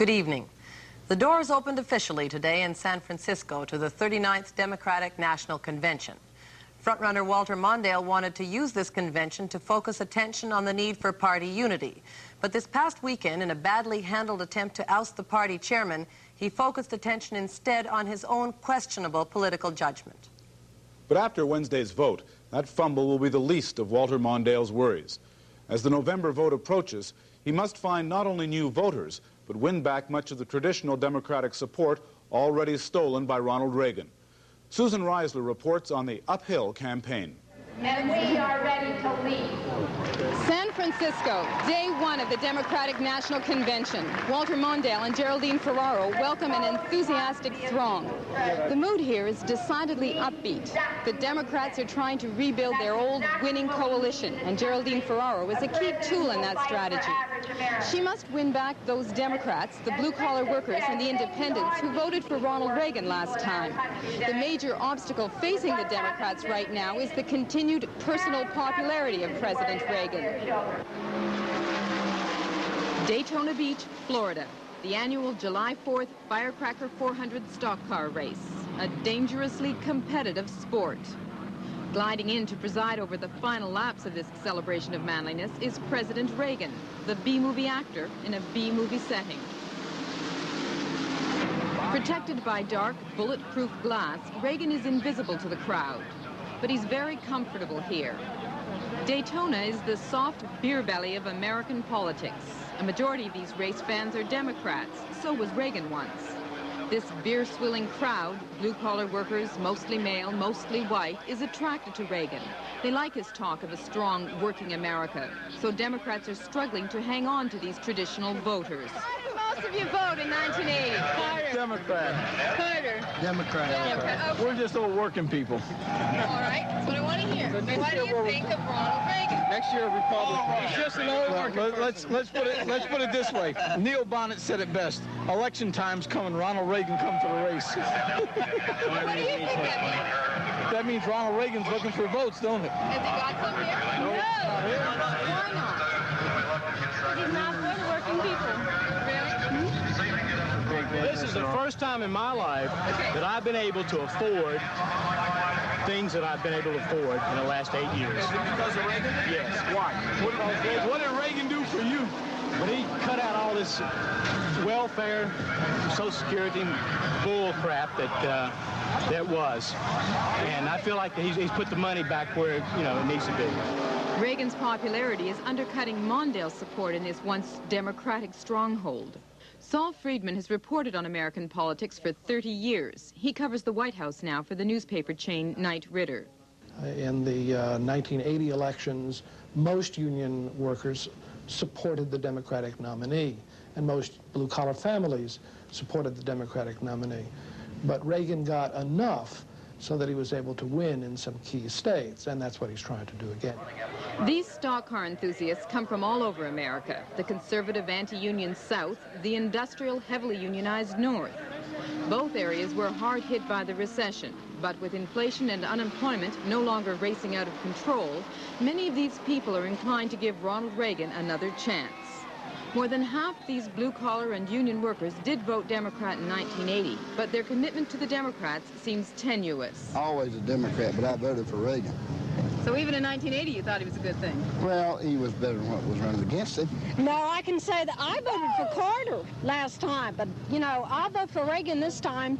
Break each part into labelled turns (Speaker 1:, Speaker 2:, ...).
Speaker 1: Good evening. The doors opened officially today in San Francisco to the 39th Democratic National Convention. Frontrunner Walter Mondale wanted to use this convention to focus attention on the need for party unity. But this past weekend, in a badly handled attempt to oust the party chairman, he focused attention instead on his own questionable political judgment.
Speaker 2: But after Wednesday's vote, that fumble will be the least of Walter Mondale's worries. As the November vote approaches, he must find not only new voters, but win back much of the traditional Democratic support already stolen by Ronald Reagan. Susan Reisler reports on the uphill campaign.
Speaker 3: And we are ready to lead.
Speaker 4: San Francisco, day one of the Democratic National Convention. Walter Mondale and Geraldine Ferraro welcome an enthusiastic throng. The mood here is decidedly upbeat. The Democrats are trying to rebuild their old winning coalition, and Geraldine Ferraro is a key tool in that strategy. She must win back those Democrats, the blue-collar workers and the independents who voted for Ronald Reagan last time. The major obstacle facing the Democrats right now is the continued personal popularity of President Reagan. Daytona Beach, Florida. The annual July 4th Firecracker 400 stock car race. A dangerously competitive sport. Gliding in to preside over the final laps of this celebration of manliness is President Reagan, the B-movie actor in a B-movie setting. Protected by dark, bulletproof glass, Reagan is invisible to the crowd. But he's very comfortable here. Daytona is the soft beer belly of American politics. A majority of these race fans are Democrats. So was Reagan once. This beer-swilling crowd, blue-collar workers, mostly male, mostly white, is attracted to Reagan. They like his talk of a strong, working America. So Democrats are struggling to hang on to these traditional voters. Why did most of you vote in 1980? Carter.
Speaker 5: Democrat.
Speaker 4: Carter.
Speaker 5: Democrat.
Speaker 4: Democrat. Okay.
Speaker 5: We're just old working people.
Speaker 4: All right, that's what I want to hear. What do you think of Ronald Reagan?
Speaker 5: Next year, Republican.
Speaker 4: He's just an old working
Speaker 5: let's put it this way. Neil Bonnet said it best. Election time's coming. Ronald Reagan come to the race.
Speaker 4: What do you think that means?
Speaker 5: That means Ronald Reagan's looking for votes, don't it?
Speaker 4: Has he got some here? No. Why not? He's not for the working people. Really?
Speaker 6: This is the first time in my life that I've been able to afford things that I've been able to afford in the last 8 years.
Speaker 5: Is it because of Reagan?
Speaker 6: Yes.
Speaker 5: Why?
Speaker 6: What did Reagan do for you? But he cut out all this welfare, Social Security bull crap that was. And I feel like he's put the money back where it needs to be.
Speaker 4: Reagan's popularity is undercutting Mondale's support in this once Democratic stronghold. Saul Friedman has reported on American politics for 30 years. He covers the White House now for the newspaper chain Knight Ridder.
Speaker 7: In the 1980 elections, most union workers supported the Democratic nominee, and most blue-collar families supported the Democratic nominee. But Reagan got enough so that he was able to win in some key states, and that's what he's trying to do again.
Speaker 4: These stock car enthusiasts come from all over America, the conservative anti-union South, the industrial, heavily unionized North. Both areas were hard hit by the recession, but with inflation and unemployment no longer racing out of control, many of these people are inclined to give Ronald Reagan another chance. More than half these blue-collar and union workers did vote Democrat in 1980, but their commitment to the Democrats seems tenuous.
Speaker 8: Always a Democrat, but I voted for Reagan.
Speaker 4: So even in 1980, you thought he was a good thing?
Speaker 8: Well, he was better than what was running against him.
Speaker 9: No, I can say that I voted for Carter last time, but, I'll vote for Reagan this time.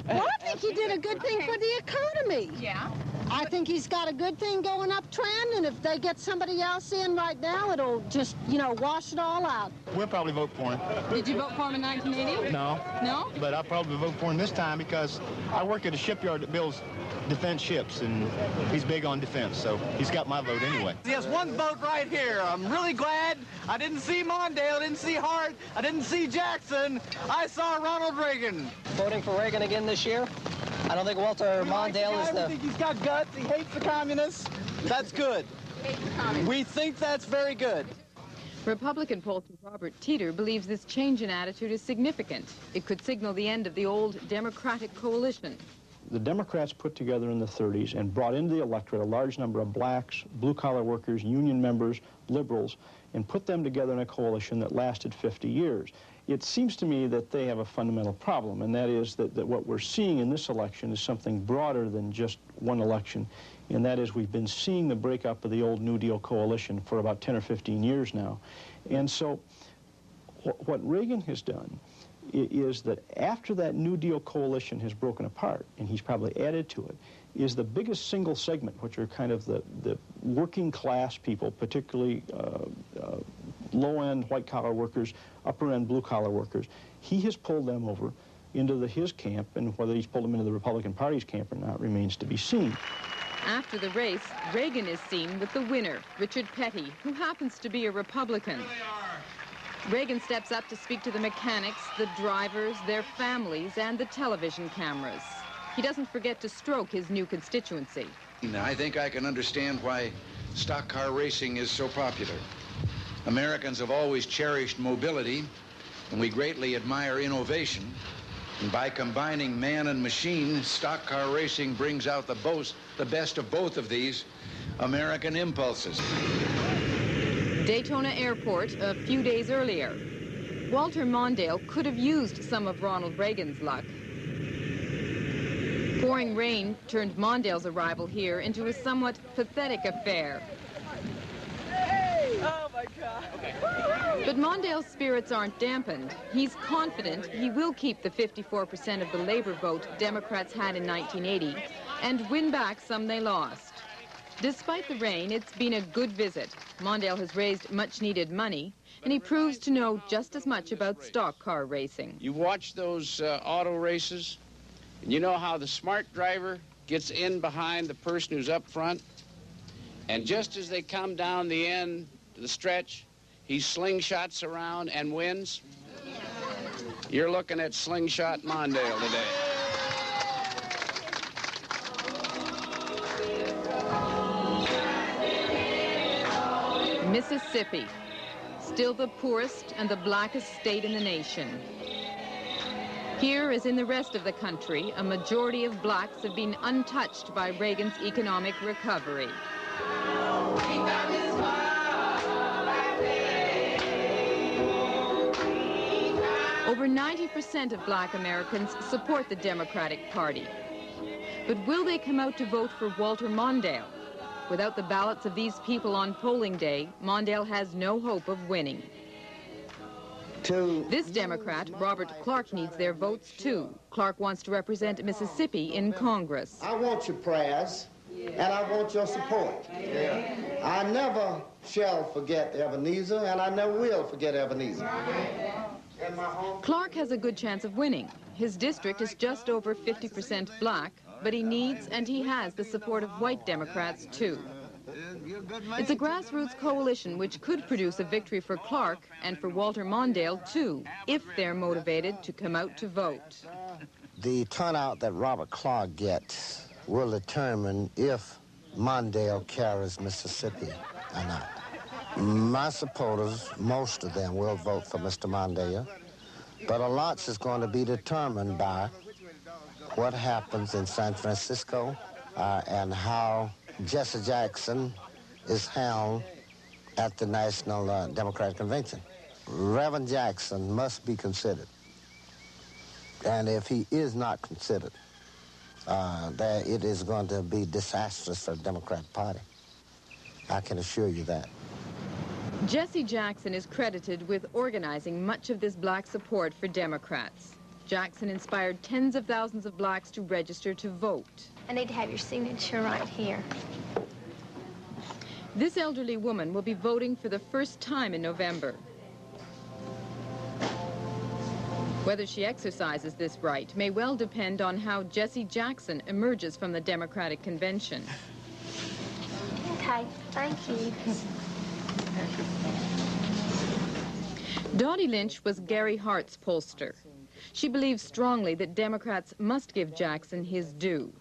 Speaker 9: Well, I think he did a good thing for the economy.
Speaker 4: Yeah.
Speaker 9: I think he's got a good thing going uptrend, and if they get somebody else in right now, it'll just, wash it all out.
Speaker 10: We'll probably vote for him.
Speaker 4: Did you vote for him in 1980?
Speaker 10: No.
Speaker 4: No?
Speaker 10: But I'll probably vote for him this time because I work at a shipyard that builds defense ships, and he's big on defense, so he's got my vote anyway.
Speaker 11: He has one vote right here. I'm really glad I didn't see Mondale, I didn't see Hart, I didn't see Jackson. I saw Ronald Reagan.
Speaker 12: Voting for Reagan again this year? I don't think Walter Mondale is the...
Speaker 11: I think he's got guts. He hates the communists. That's good. We think that's very good.
Speaker 4: Republican pollster Robert Teeter believes this change in attitude is significant. It could signal the end of the old Democratic coalition.
Speaker 13: the Democrats put together in the 30s and brought into the electorate a large number of blacks, blue-collar workers, union members, liberals, and put them together in a coalition that lasted 50 years. It seems to me that they have a fundamental problem, and that is that what we're seeing in this election is something broader than just one election, and that is we've been seeing the breakup of the old New Deal coalition for about 10 or 15 years now. And so what Reagan has done is that after that New Deal coalition has broken apart, and he's probably added to it, is the biggest single segment, which are kind of the working class people, particularly low-end white-collar workers, upper-end blue-collar workers. He has pulled them over into his camp, and whether he's pulled them into the Republican Party's camp or not remains to be seen.
Speaker 4: After the race, Reagan is seen with the winner, Richard Petty, who happens to be a Republican. Reagan steps up to speak to the mechanics, the drivers, their families, and the television cameras. He doesn't forget to stroke his new constituency.
Speaker 14: I think I can understand why stock car racing is so popular. Americans have always cherished mobility, and we greatly admire innovation. And by combining man and machine, stock car racing brings out the best of both of these American impulses.
Speaker 4: Daytona Airport a few days earlier. Walter Mondale could have used some of Ronald Reagan's luck. Pouring rain turned Mondale's arrival here into a somewhat pathetic affair.
Speaker 15: Oh, my God.
Speaker 4: But Mondale's spirits aren't dampened. He's confident he will keep the 54% of the labor vote Democrats had in 1980 and win back some they lost. Despite the rain, it's been a good visit. Mondale has raised much-needed money, and he proves to know just as much about stock car racing.
Speaker 16: You watch those auto races, and you know how the smart driver gets in behind the person who's up front, and just as they come down the end to the stretch, he slingshots around and wins. You're looking at Slingshot Mondale today.
Speaker 4: Mississippi, still the poorest and the blackest state in the nation. Here, as in the rest of the country, a majority of blacks have been untouched by Reagan's economic recovery. Over 90% of black Americans support the Democratic Party. But will they come out to vote for Walter Mondale? Without the ballots of these people on polling day, Mondale has no hope of winning. This Democrat, Robert Clark, needs their votes too. Clark wants to represent Mississippi in Congress.
Speaker 17: I want your prayers, and I want your support. I never shall forget Ebenezer, and I never will forget Ebenezer.
Speaker 4: Clark has a good chance of winning. His district is just over 50% black, but he needs and he has the support of white Democrats too. It's a grassroots coalition which could produce a victory for Clark and for Walter Mondale too, if they're motivated to come out to vote.
Speaker 17: The turnout that Robert Clark gets will determine if Mondale carries Mississippi or not. My supporters, most of them, will vote for Mr. Mondale, but a lot is going to be determined by what happens in San Francisco and how Jesse Jackson is held at the National Democratic Convention. Reverend Jackson must be considered. And if he is not considered, it is going to be disastrous for the Democratic Party. I can assure you that.
Speaker 4: Jesse Jackson is credited with organizing much of this black support for Democrats. Jackson inspired tens of thousands of blacks to register to vote.
Speaker 18: I need to have your signature right here.
Speaker 4: This elderly woman will be voting for the first time in November. Whether she exercises this right may well depend on how Jesse Jackson emerges from the Democratic Convention.
Speaker 18: Okay, thank you.
Speaker 4: Dottie Lynch was Gary Hart's pollster. She believes strongly that Democrats must give Jackson his due.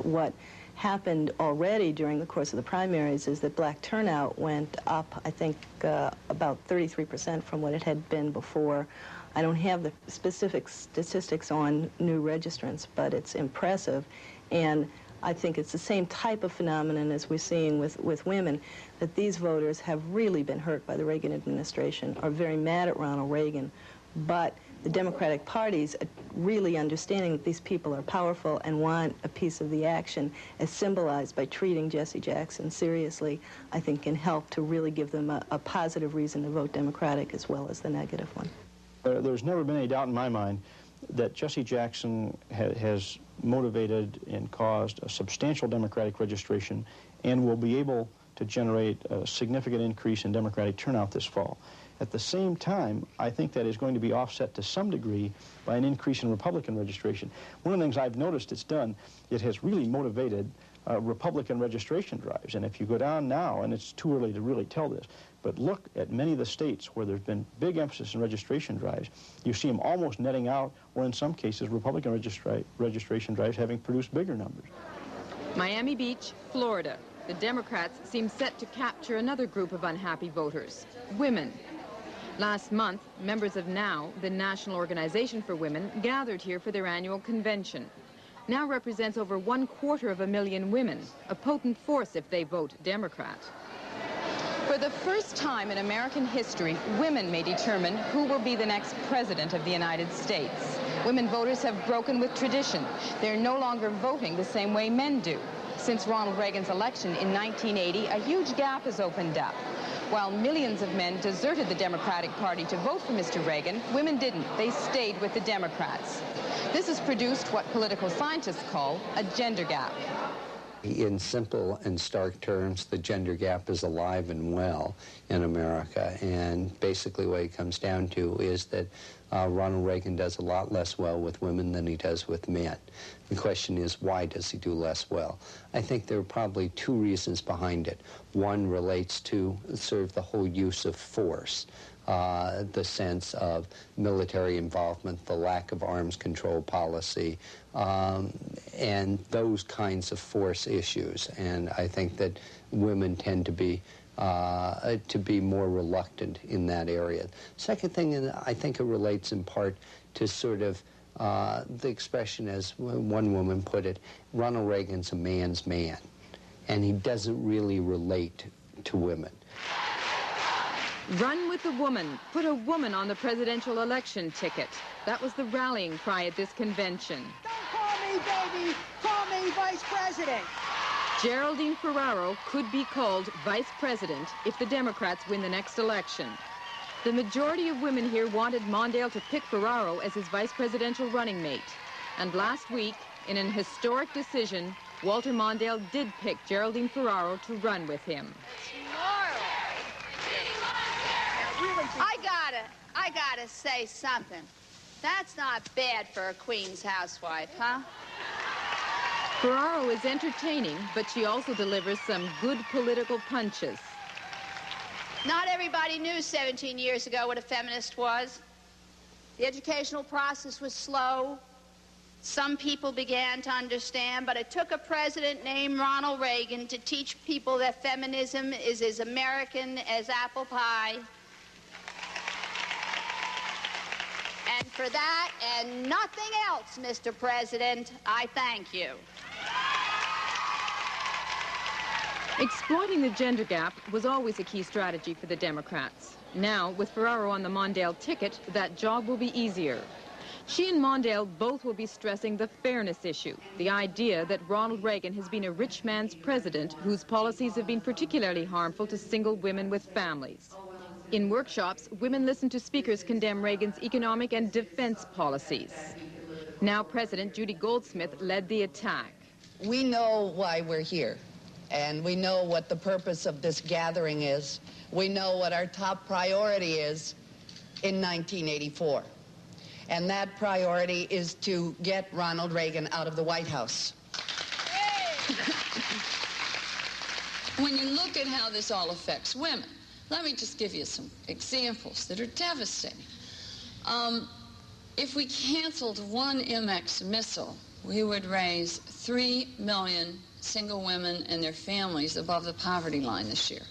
Speaker 19: What
Speaker 15: happened already during the course of the primaries is that black turnout went up, I think, about 33% from what it had been before. I don't have the specific statistics on new registrants, but it's impressive. And I think it's the same type of phenomenon as we're seeing with women, that these voters have really been hurt by the Reagan administration, are very mad at Ronald Reagan, but the Democratic parties really understanding that these people are powerful and want a piece of the action, as symbolized by treating Jesse Jackson seriously, I think can help to really give them a positive reason to vote Democratic as well as the negative one.
Speaker 13: There's never been any doubt in my mind that Jesse Jackson has motivated and caused a substantial Democratic registration and will be able to generate a significant increase in Democratic turnout this fall. At the same time, I think that is going to be offset to some degree by an increase in Republican registration. One of the things I've noticed it's done, it has really motivated Republican registration drives. And if you go down now, and it's too early to really tell this, but look at many of the states where there's been big emphasis in registration drives, you see them almost netting out, or in some cases, Republican registration drives having produced bigger numbers.
Speaker 4: Miami Beach, Florida. The Democrats seem set to capture another group of unhappy voters, women. Last month, members of NOW, the National Organization for Women, gathered here for their annual convention. NOW represents over 250,000 women, a potent force if they vote Democrat. For the first time in American history, women may determine who will be the next president of the United States. Women voters have broken with tradition. They're no longer voting the same way men do. Since Ronald Reagan's election in 1980, a huge gap has opened up. While millions of men deserted the Democratic Party to vote for Mr. Reagan, women didn't. They stayed with the Democrats. This has produced what political scientists call a gender gap.
Speaker 19: In simple and stark terms, the gender gap is alive and well in America. And basically what it comes down to is that Ronald Reagan does a lot less well with women than he does with men. The question is, why does he do less well? I think there are probably two reasons behind it. One relates to sort of the whole use of force. The sense of military involvement, the lack of arms control policy, and those kinds of force issues. And I think that women tend to be more reluctant in that area. Second thing, and I think it relates in part to sort of the expression, as one woman put it, Ronald Reagan's a man's man, and he doesn't really relate to women.
Speaker 4: Run with the woman. Put a woman on the presidential election ticket. That was the rallying cry at this convention.
Speaker 20: Don't call me baby. Call me vice president.
Speaker 4: Geraldine Ferraro could be called vice president if the Democrats win the next election. The majority of women here wanted Mondale to pick Ferraro as his vice presidential running mate. And last week, in an historic decision, Walter Mondale did pick Geraldine Ferraro to run with him.
Speaker 3: I gotta say something. That's not bad for a Queen's housewife, huh?
Speaker 4: Ferraro is entertaining, but she also delivers some good political punches.
Speaker 3: Not everybody knew 17 years ago what a feminist was. The educational process was slow. Some people began to understand, but it took a president named Ronald Reagan to teach people that feminism is as American as apple pie. And for that and nothing else, Mr. President, I thank you.
Speaker 4: Exploiting the gender gap was always a key strategy for the Democrats. Now, with Ferraro on the Mondale ticket, that job will be easier. She and Mondale both will be stressing the fairness issue, the idea that Ronald Reagan has been a rich man's president whose policies have been particularly harmful to single women with families. In workshops, women listen to speakers condemn Reagan's economic and defense policies. Now President Judy Goldsmith led the attack.
Speaker 21: We know why we're here, and we know what the purpose of this gathering is. We know what our top priority is in 1984. And that priority is to get Ronald Reagan out of the White House.
Speaker 22: When you look at how this all affects women, let me just give you some examples that are devastating. If we canceled one MX missile, we would raise $3 million single women and their families above the poverty line this year.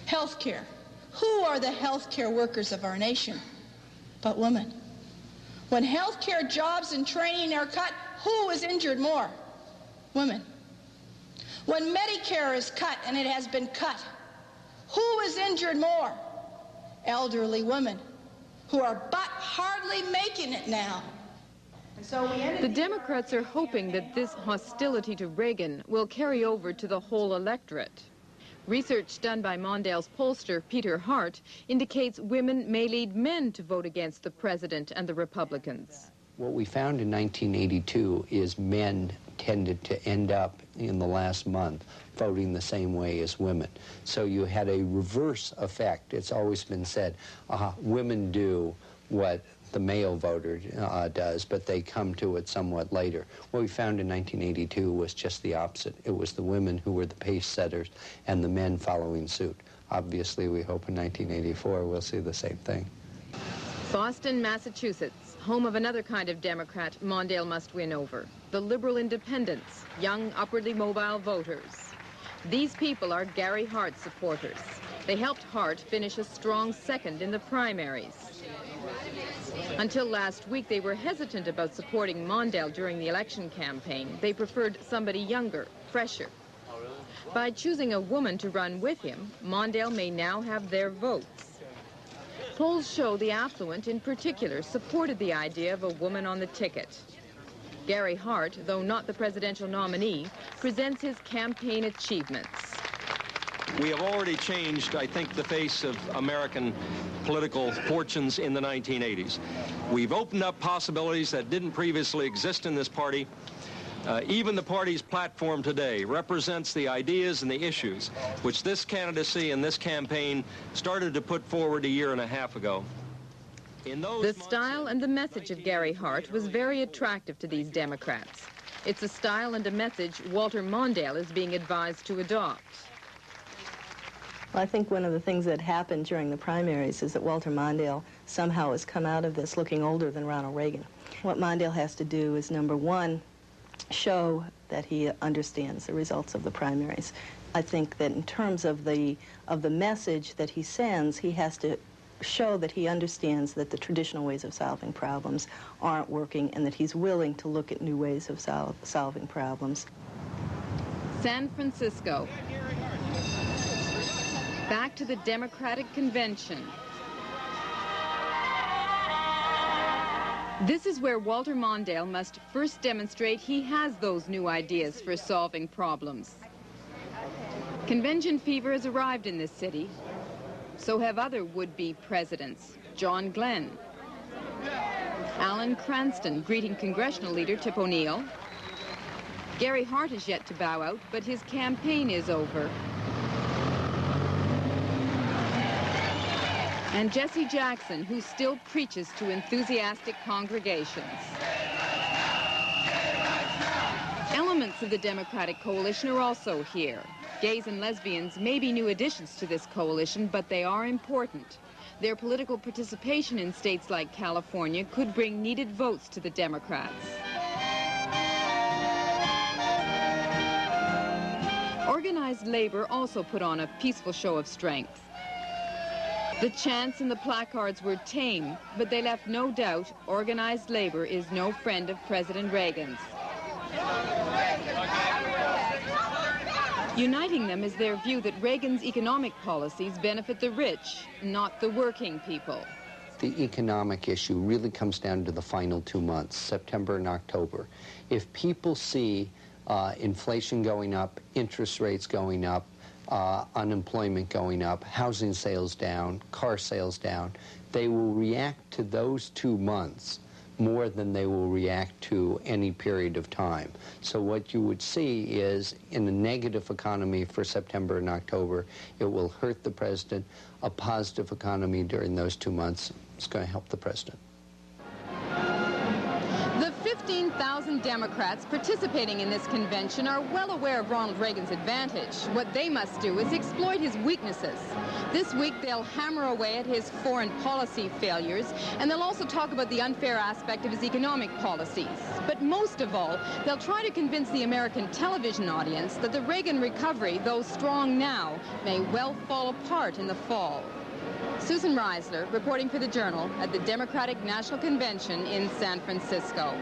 Speaker 1: Health care. Who are the health care workers of our nation but women? When health care jobs and training are cut, who is injured more? Women. When Medicare is cut, and it has been cut, who is injured more? Elderly women, who are but hardly making it now.
Speaker 4: The Democrats are hoping that this hostility to Reagan will carry over to the whole electorate. Research done by Mondale's pollster, Peter Hart, indicates women may lead men to vote against the president and the Republicans.
Speaker 19: What we found in 1982 is men tended to end up in the last month voting the same way as women. So you had a reverse effect. It's always been said, women do what the male voter does, but they come to it somewhat later. What we found in 1982 was just the opposite. It was the women who were the pace setters and the men following suit. Obviously, we hope in 1984 we'll see the same thing.
Speaker 4: Boston, Massachusetts, home of another kind of Democrat Mondale must win over, the liberal independents, young, upwardly mobile voters. These people are Gary Hart supporters. They helped Hart finish a strong second in the primaries. Until last week, they were hesitant about supporting Mondale during the election campaign. They preferred somebody younger, fresher. By choosing a woman to run with him, Mondale may now have their votes. Polls show the affluent, in particular, supported the idea of a woman on the ticket. Gary Hart, though not the presidential nominee, presents his campaign achievements.
Speaker 2: We have already changed, I think, the face of American political fortunes in the 1980s. We've opened up possibilities that didn't previously exist in this party. Even the party's platform today represents the ideas and the issues which this candidacy and this campaign started to put forward a year and a half ago.
Speaker 4: The style and the message of Gary Hart was very attractive to these Democrats. It's a style and a message Walter Mondale is being advised to adopt.
Speaker 15: Well, I think one of the things that happened during the primaries is that Walter Mondale somehow has come out of this looking older than Ronald Reagan. What Mondale has to do is, number one, show that he understands the results of the primaries. I think that in terms of the message that he sends, he has to show that he understands that the traditional ways of solving problems aren't working and that he's willing to look at new ways of solving problems.
Speaker 4: San Francisco. Back to the Democratic Convention. This is where Walter Mondale must first demonstrate he has those new ideas for solving problems. Convention fever has arrived in this city. So have other would-be presidents. John Glenn, Alan Cranston greeting congressional leader Tip O'Neill. Gary Hart is yet to bow out, but his campaign is over. And Jesse Jackson, who still preaches to enthusiastic congregations. Elements of the Democratic coalition are also here. Gays and lesbians may be new additions to this coalition, but they are important. Their political participation in states like California could bring needed votes to the Democrats. Organized labor also put on a peaceful show of strength. The chants and the placards were tame, but they left no doubt organized labor is no friend of President Reagan's. Uniting them is their view that Reagan's economic policies benefit the rich, not the working people.
Speaker 19: The economic issue really comes down to the final 2 months, September and October. If people see inflation going up, interest rates going up, unemployment going up, housing sales down, car sales down, they will react to those 2 months more than they will react to any period of time. So what you would see is, in a negative economy for September and October, it will hurt the president. A positive economy during those 2 months is going to help the president.
Speaker 4: The 15 7,000 Democrats participating in this convention are well aware of Ronald Reagan's advantage. What they must do is exploit his weaknesses. This week, they'll hammer away at his foreign policy failures, and they'll also talk about the unfair aspect of his economic policies. But most of all, they'll try to convince the American television audience that the Reagan recovery, though strong now, may well fall apart in the fall. Susan Reisler, reporting for the Journal at the Democratic National Convention in San Francisco.